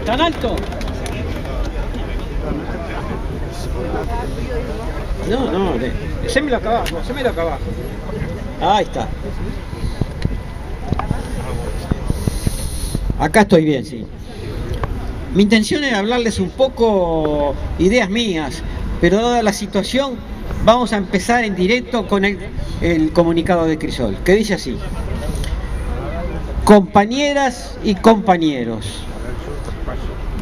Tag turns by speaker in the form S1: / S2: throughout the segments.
S1: ¿Tan alto? No, hacémelo acá abajo, Ahí está. Acá estoy bien, sí. Mi intención era hablarles un poco ideas mías, pero dada la situación, vamos a empezar en directo con el comunicado de Crisol, que dice así: compañeras y compañeros,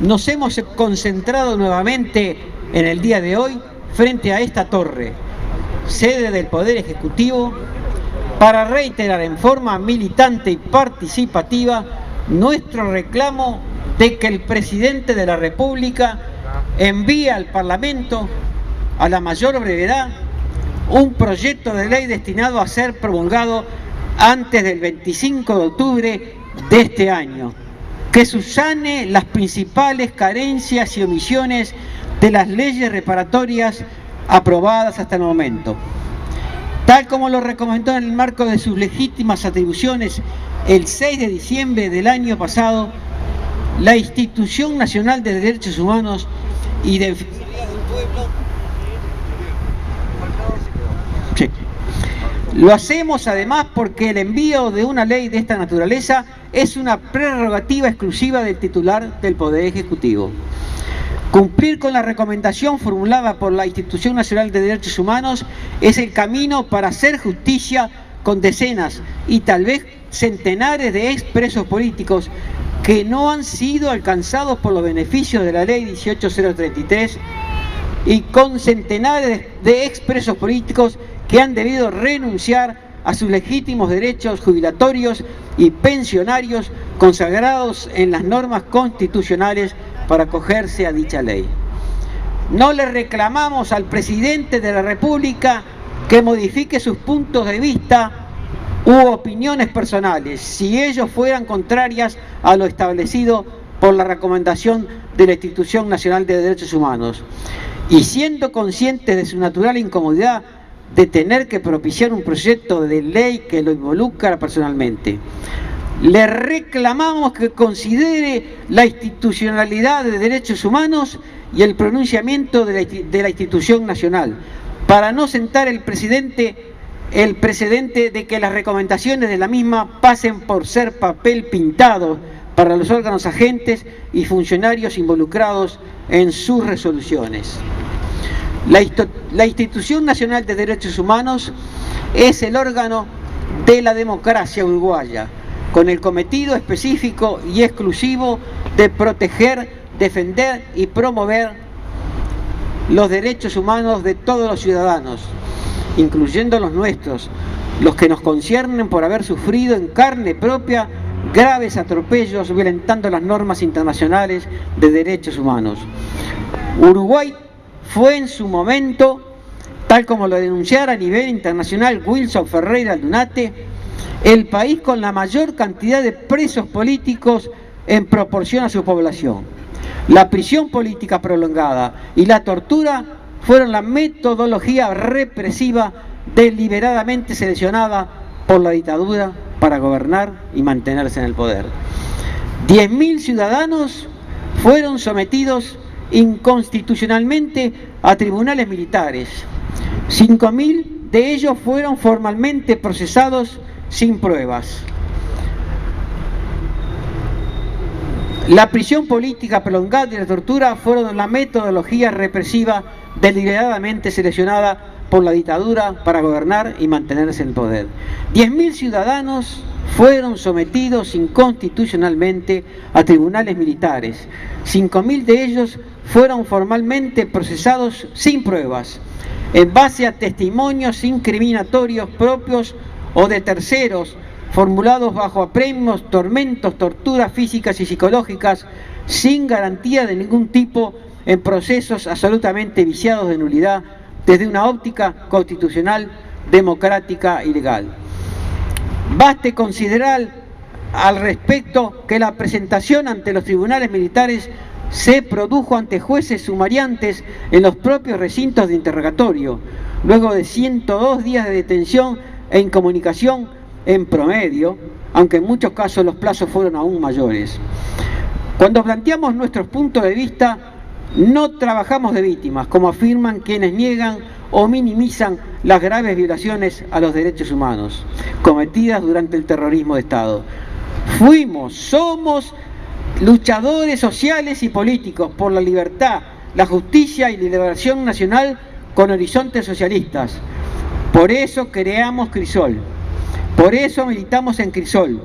S1: nos hemos concentrado nuevamente en el día de hoy frente a esta torre, sede del Poder Ejecutivo, para reiterar en forma militante y participativa nuestro reclamo de que el Presidente de la República envíe al Parlamento, a la mayor brevedad, un proyecto de ley destinado a ser promulgado antes del 25 de octubre de este año, que subsane las principales carencias y omisiones de las leyes reparatorias aprobadas hasta el momento. Tal como lo recomendó en el marco de sus legítimas atribuciones el 6 de diciembre del año pasado, la Institución Nacional de Derechos Humanos y Defensoría del Pueblo. Sí. Lo hacemos además porque el envío de una ley de esta naturaleza es una prerrogativa exclusiva del titular del Poder Ejecutivo. Cumplir con la recomendación formulada por la Institución Nacional de Derechos Humanos es el camino para hacer justicia con decenas y tal vez centenares de expresos políticos que no han sido alcanzados por los beneficios de la Ley 18033 y con centenares de expresos políticos que han debido renunciar a sus legítimos derechos jubilatorios y pensionarios consagrados en las normas constitucionales para acogerse a dicha ley. No le reclamamos al Presidente de la República que modifique sus puntos de vista u opiniones personales, si ellos fueran contrarias a lo establecido por la recomendación de la Institución Nacional de Derechos Humanos, y siendo conscientes de su natural incomodidad de tener que propiciar un proyecto de ley que lo involucra personalmente. Le reclamamos que considere la institucionalidad de derechos humanos y el pronunciamiento de la institución nacional, para no sentar el precedente de que las recomendaciones de la misma pasen por ser papel pintado para los órganos agentes y funcionarios involucrados en sus resoluciones. La Institución Nacional de Derechos Humanos es el órgano de la democracia uruguaya, con el cometido específico y exclusivo de proteger, defender y promover los derechos humanos de todos los ciudadanos, incluyendo los nuestros, los que nos conciernen por haber sufrido en carne propia graves atropellos violentando las normas internacionales de derechos humanos. Uruguay fue en su momento, tal como lo denunciara a nivel internacional Wilson Ferreira Aldunate, el país con la mayor cantidad de presos políticos en proporción a su población. La prisión política prolongada y la tortura fueron la metodología represiva deliberadamente seleccionada por la dictadura para gobernar y mantenerse en el poder. 10.000 ciudadanos fueron sometidos inconstitucionalmente a tribunales militares. 5.000 de ellos fueron formalmente procesados sin pruebas. La prisión política prolongada y la tortura fueron la metodología represiva deliberadamente seleccionada por la dictadura para gobernar y mantenerse en el poder. 10.000 ciudadanos fueron sometidos inconstitucionalmente a tribunales militares. 5.000 de ellos fueron formalmente procesados sin pruebas, en base a testimonios incriminatorios propios o de terceros, formulados bajo apremios, tormentos, torturas físicas y psicológicas, sin garantía de ningún tipo, en procesos absolutamente viciados de nulidad desde una óptica constitucional, democrática y legal. Baste considerar al respecto que la presentación ante los tribunales militares se produjo ante jueces sumariantes en los propios recintos de interrogatorio, luego de 102 días de detención e incomunicación en promedio, aunque en muchos casos los plazos fueron aún mayores. Cuando planteamos nuestros puntos de vista, no trabajamos de víctimas, como afirman quienes niegan o minimizan las graves violaciones a los derechos humanos cometidas durante el terrorismo de Estado. Somos luchadores sociales y políticos por la libertad, la justicia y la liberación nacional con horizontes socialistas. Por eso creamos Crisol, por eso militamos en Crisol,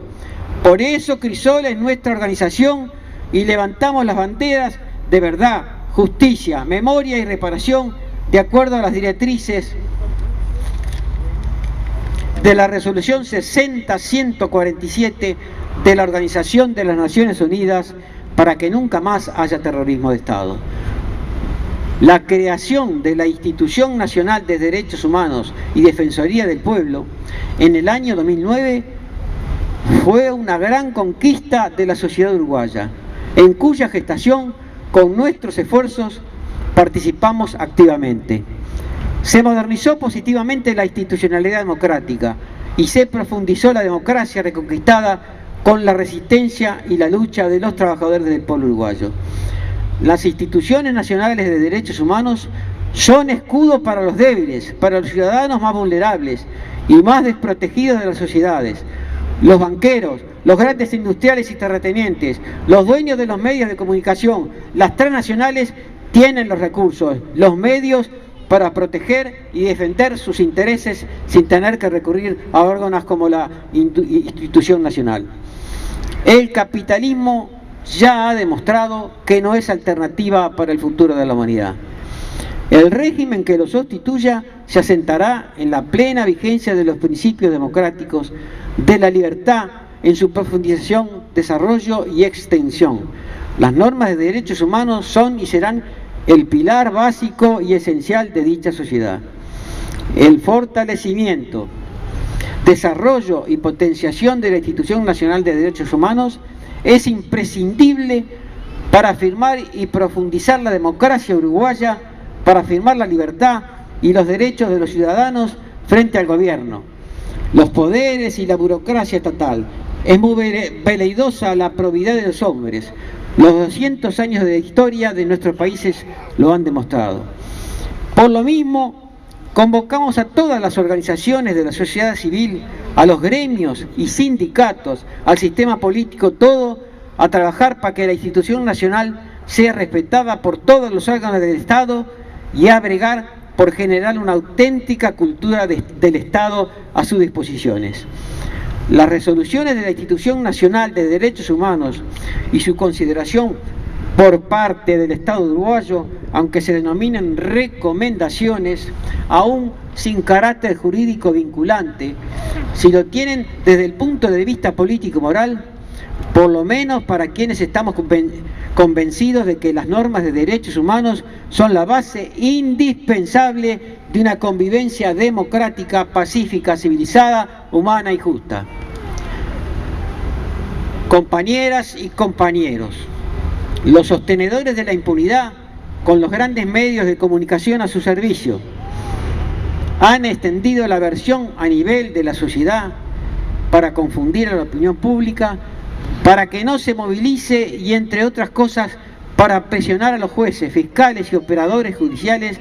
S1: por eso Crisol es nuestra organización y levantamos las banderas de verdad, justicia, memoria y reparación de acuerdo a las directrices de la Resolución 60-147 de la Organización de las Naciones Unidas para que nunca más haya terrorismo de Estado. La creación de la Institución Nacional de Derechos Humanos y Defensoría del Pueblo en el año 2009 fue una gran conquista de la sociedad uruguaya, en cuya gestación, con nuestros esfuerzos, participamos activamente. Se modernizó positivamente la institucionalidad democrática y se profundizó la democracia reconquistada con la resistencia y la lucha de los trabajadores del pueblo uruguayo. Las instituciones nacionales de derechos humanos son escudo para los débiles, para los ciudadanos más vulnerables y más desprotegidos de las sociedades. Los banqueros, los grandes industriales y terratenientes, los dueños de los medios de comunicación, las transnacionales tienen los recursos, los medios para proteger y defender sus intereses sin tener que recurrir a órganos como la institución nacional. El capitalismo ya ha demostrado que no es alternativa para el futuro de la humanidad. El régimen que lo sustituya se asentará en la plena vigencia de los principios democráticos, de la libertad en su profundización, desarrollo y extensión. Las normas de derechos humanos son y serán el pilar básico y esencial de dicha sociedad. El fortalecimiento, desarrollo y potenciación de la Institución Nacional de Derechos Humanos es imprescindible para afirmar y profundizar la democracia uruguaya, para afirmar la libertad y los derechos de los ciudadanos frente al gobierno, los poderes y la burocracia estatal. Es muy veleidosa la probidad de los hombres. Los 200 años de historia de nuestros países lo han demostrado. Por lo mismo, convocamos a todas las organizaciones de la sociedad civil, a los gremios y sindicatos, al sistema político, todo, a trabajar para que la institución nacional sea respetada por todos los órganos del Estado y a bregar por generar una auténtica cultura del Estado a sus disposiciones. Las resoluciones de la Institución Nacional de Derechos Humanos y su consideración por parte del Estado uruguayo, aunque se denominen recomendaciones, aún sin carácter jurídico vinculante, si lo tienen desde el punto de vista político-moral, por lo menos para quienes estamos convencidos de que las normas de derechos humanos son la base indispensable de una convivencia democrática, pacífica, civilizada, humana y justa. Compañeras y compañeros, los sostenedores de la impunidad, con los grandes medios de comunicación a su servicio, han extendido la versión a nivel de la sociedad para confundir a la opinión pública, para que no se movilice y, entre otras cosas, para presionar a los jueces, fiscales y operadores judiciales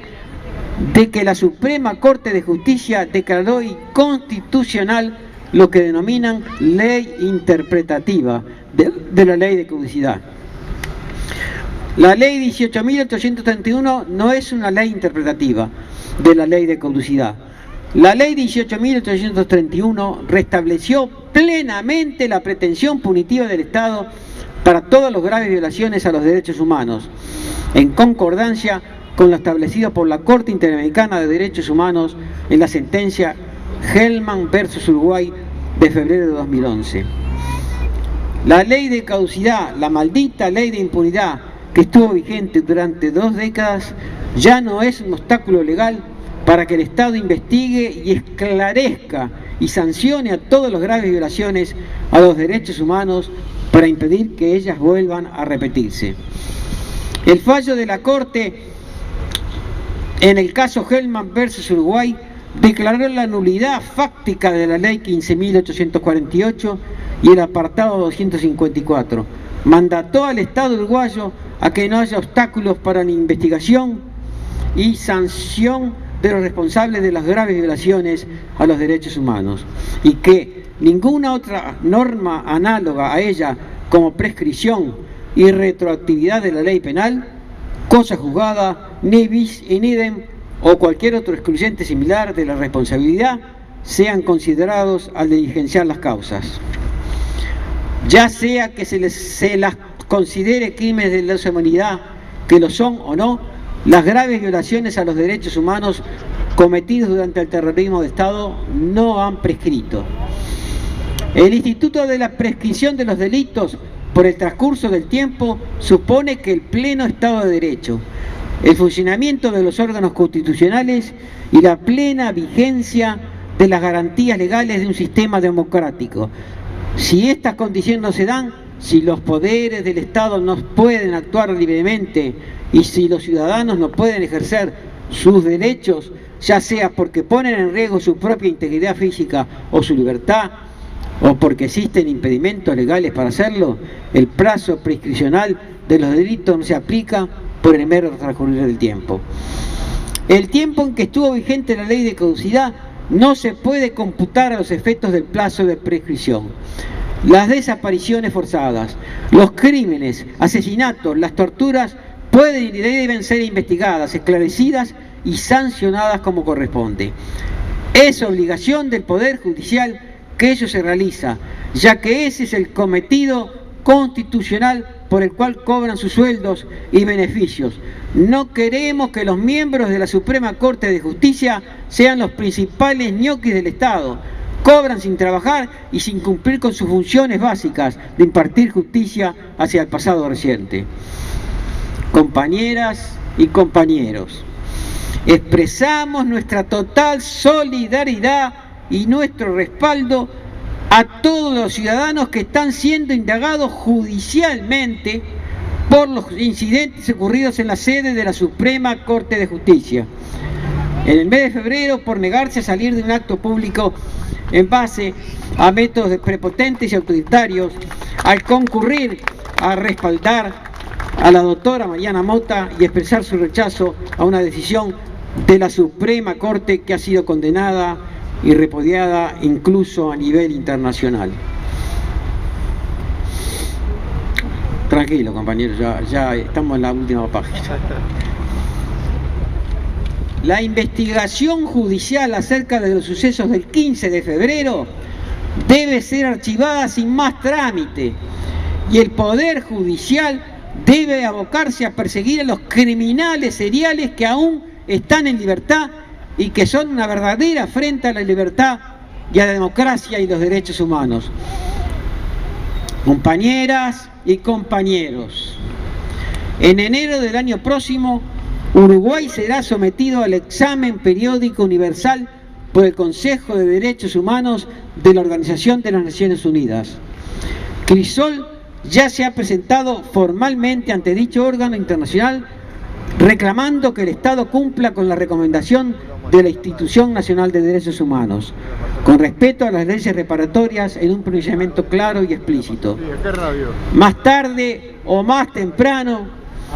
S1: de que la Suprema Corte de Justicia declaró inconstitucional lo que denominan ley interpretativa de la ley de caducidad. La ley 18.831 no es una ley interpretativa de la ley de caducidad. La ley 18.831 restableció plenamente la pretensión punitiva del Estado para todas las graves violaciones a los derechos humanos, en concordancia con lo establecido por la Corte Interamericana de Derechos Humanos en la sentencia Hellman versus Uruguay de febrero de 2011. La ley de caducidad, la maldita ley de impunidad que estuvo vigente durante 2 décadas, ya no es un obstáculo legal para que el Estado investigue y esclarezca y sancione a todas las graves violaciones a los derechos humanos para impedir que ellas vuelvan a repetirse. El fallo de la Corte en el caso Hellman versus Uruguay declaró la nulidad fáctica de la ley 15.848 y el apartado 254, mandató al Estado uruguayo a que no haya obstáculos para la investigación y sanción de los responsables de las graves violaciones a los derechos humanos, y que ninguna otra norma análoga a ella, como prescripción y retroactividad de la ley penal, cosa juzgada, ni bis in idem o cualquier otro excluyente similar de la responsabilidad, sean considerados al diligenciar las causas. Ya sea que se las considere crímenes de lesa humanidad, que lo son o no, las graves violaciones a los derechos humanos cometidos durante el terrorismo de Estado no han prescrito. El instituto de la prescripción de los delitos por el transcurso del tiempo supone que el pleno Estado de Derecho, el funcionamiento de los órganos constitucionales y la plena vigencia de las garantías legales de un sistema democrático. Si estas condiciones no se dan, si los poderes del Estado no pueden actuar libremente y si los ciudadanos no pueden ejercer sus derechos, ya sea porque ponen en riesgo su propia integridad física o su libertad, o porque existen impedimentos legales para hacerlo, el plazo prescripcional de los delitos no se aplica por el mero transcurrir del tiempo. El tiempo en que estuvo vigente la ley de caducidad no se puede computar a los efectos del plazo de prescripción. Las desapariciones forzadas, los crímenes, asesinatos, las torturas pueden y deben ser investigadas, esclarecidas y sancionadas como corresponde. Es obligación del Poder Judicial que ello se realiza, ya que ese es el cometido constitucional por el cual cobran sus sueldos y beneficios. No queremos que los miembros de la Suprema Corte de Justicia sean los principales ñoquis del Estado. Cobran sin trabajar y sin cumplir con sus funciones básicas de impartir justicia hacia el pasado reciente. Compañeras y compañeros, expresamos nuestra total solidaridad y nuestro respaldo a todos los ciudadanos que están siendo indagados judicialmente por los incidentes ocurridos en la sede de la Suprema Corte de Justicia. En el mes de febrero, por negarse a salir de un acto público en base a métodos prepotentes y autoritarios, al concurrir a respaldar a la doctora Mariana Mota y expresar su rechazo a una decisión de la Suprema Corte que ha sido condenada y repudiada incluso a nivel internacional. Tranquilo, compañeros, ya estamos en la última página. La investigación judicial acerca de los sucesos del 15 de febrero debe ser archivada sin más trámite y el Poder Judicial debe abocarse a perseguir a los criminales seriales que aún están en libertad y que son una verdadera afrenta a la libertad y a la democracia y los derechos humanos. Compañeras y compañeros, en enero del año próximo, Uruguay será sometido al examen periódico universal por el Consejo de Derechos Humanos de la Organización de las Naciones Unidas. Crisol ya se ha presentado formalmente ante dicho órgano internacional reclamando que el Estado cumpla con la recomendación de la Institución Nacional de Derechos Humanos, con respeto a las leyes reparatorias en un pronunciamiento claro y explícito. Más tarde o más temprano,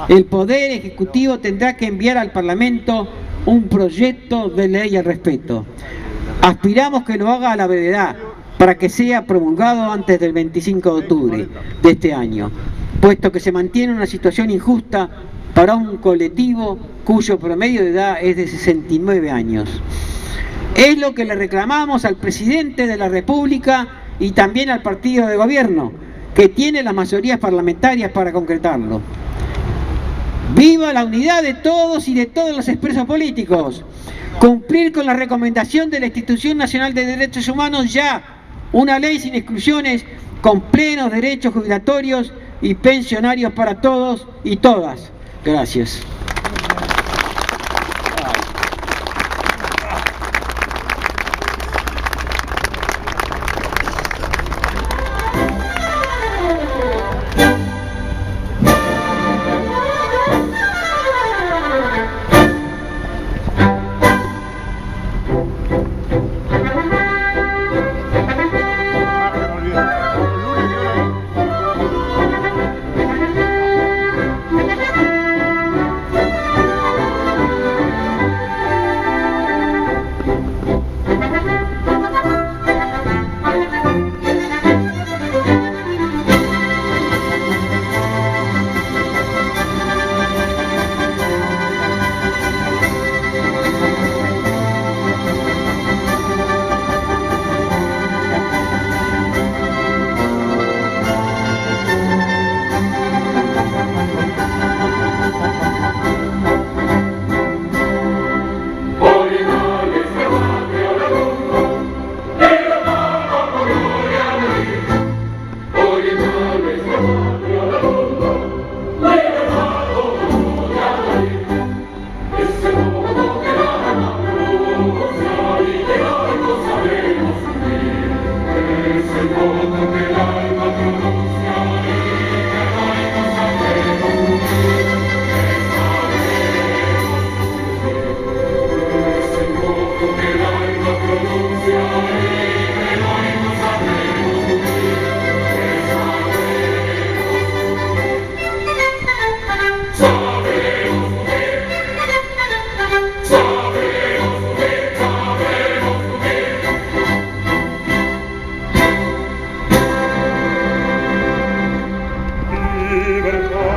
S1: el Poder Ejecutivo tendrá que enviar al Parlamento un proyecto de ley al respecto. Aspiramos que lo haga a la brevedad, para que sea promulgado antes del 25 de octubre de este año, puesto que se mantiene una situación injusta para un colectivo cuyo promedio de edad es de 69 años. Es lo que le reclamamos al presidente de la República y también al partido de gobierno, que tiene las mayorías parlamentarias para concretarlo. ¡Viva la unidad de todos y de todos los expresos políticos! Cumplir con la recomendación de la Institución Nacional de Derechos Humanos ya, una ley sin exclusiones, con plenos derechos jubilatorios y pensionarios para todos y todas. Gracias.
S2: libertad.